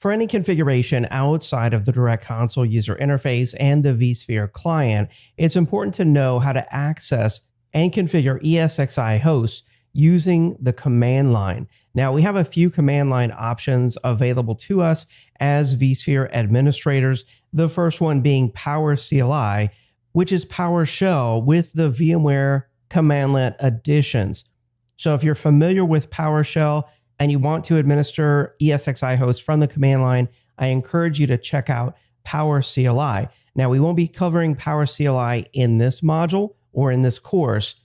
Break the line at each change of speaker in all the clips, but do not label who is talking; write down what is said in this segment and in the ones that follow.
For any configuration outside of the direct console user interface and the vSphere client, it's important to know how to access and configure ESXi hosts using the command line. Now, we have a few command line options available to us as vSphere administrators. The first one being PowerCLI, which is PowerShell with the VMware commandlet additions. So if you're familiar with PowerShell and you want to administer ESXi hosts from the command line, I encourage you to check out PowerCLI. Now, we won't be covering PowerCLI in this module or in this course,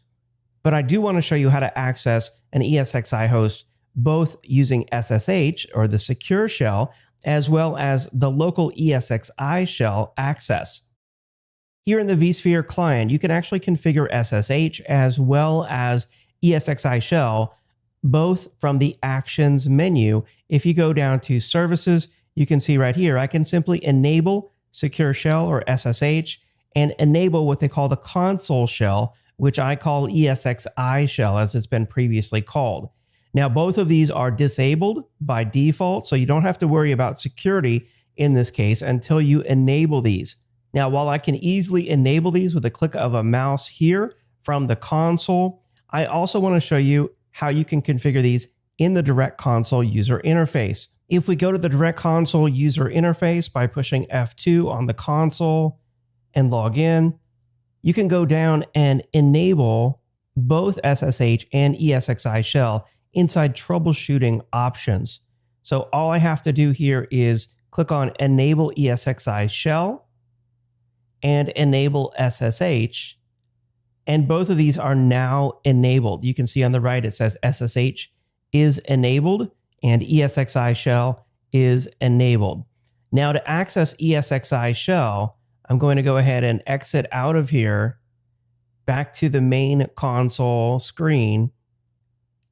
but I do want to show you how to access an ESXi host both using SSH or the secure shell, as well as the local ESXi shell access. Here in the vSphere client, you can actually configure SSH as well as ESXi shell, both from the Actions menu. If you go down to Services, you can see right here, I can simply enable Secure Shell or SSH and enable what they call the console shell, which I call ESXi shell as it's been previously called. Now, both of these are disabled by default, so you don't have to worry about security in this case until you enable these. Now, while I can easily enable these with a click of a mouse here from the console, I also want to show you how you can configure these in the direct console user interface. If we go to the direct console user interface by pushing F2 on the console and log in, you can go down and enable both SSH and ESXi shell inside troubleshooting options. So all I have to do here is click on Enable ESXi shell and Enable SSH. And both of these are now enabled. You can see on the right, it says SSH is enabled and ESXi shell is enabled. Now to access ESXi shell, I'm going to go ahead and exit out of here, back to the main console screen,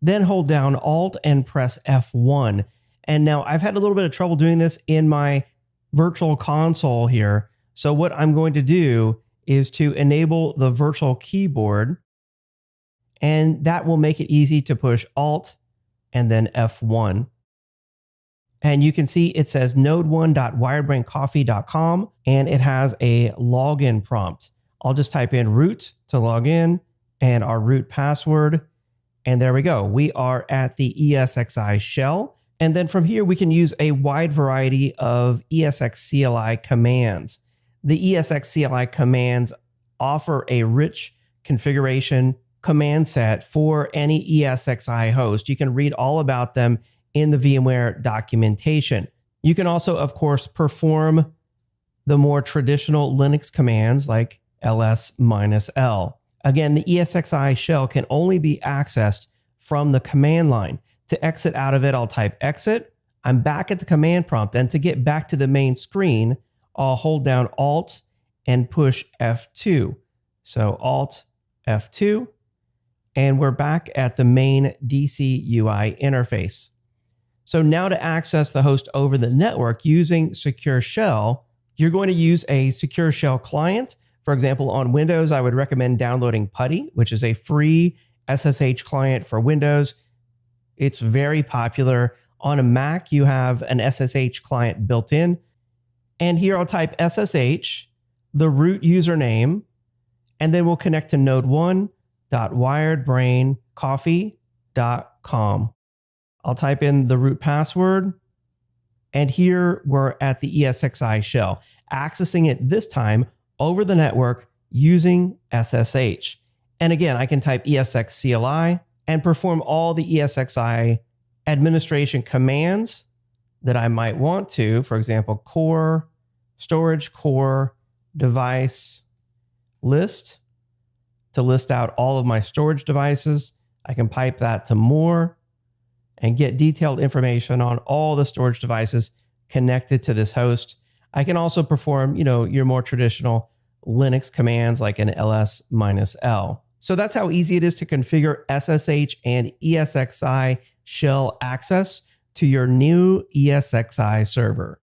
then hold down Alt and press F1. And now I've had a little bit of trouble doing this in my virtual console here. So what I'm going to do is to enable the virtual keyboard, and that will make it easy to push Alt and then F1. And you can see it says node1.wiredbraincoffee.com, and it has a login prompt. I'll just type in root to log in and our root password. And there we go. We are at the ESXi shell. And then from here, we can use a wide variety of ESXCLI commands. The ESXCLI commands offer a rich configuration command set for any ESXi host. You can read all about them in the VMware documentation. You can also, of course, perform the more traditional Linux commands like ls-l. Again, the ESXi shell can only be accessed from the command line. To exit out of it, I'll type exit. I'm back at the command prompt, and to get back to the main screen, I'll hold down Alt and push F2. So Alt, F2, and we're back at the main DC UI interface. So now to access the host over the network using Secure Shell, you're going to use a Secure Shell client. For example, on Windows, I would recommend downloading PuTTY, which is a free SSH client for Windows. It's very popular. On a Mac, you have an SSH client built in. And here I'll type SSH, the root username, and then we'll connect to node1.wiredbraincoffee.com. I'll type in the root password, and here we're at the ESXi shell, accessing it this time over the network using SSH. And again, I can type ESXCLI and perform all the ESXi administration commands that I might want to. For example, core, storage core, device, list, to list out all of my storage devices. I can pipe that to more and get detailed information on all the storage devices connected to this host. I can also perform, your more traditional Linux commands like an ls-l. So that's how easy it is to configure SSH and ESXi shell access to your new ESXi server.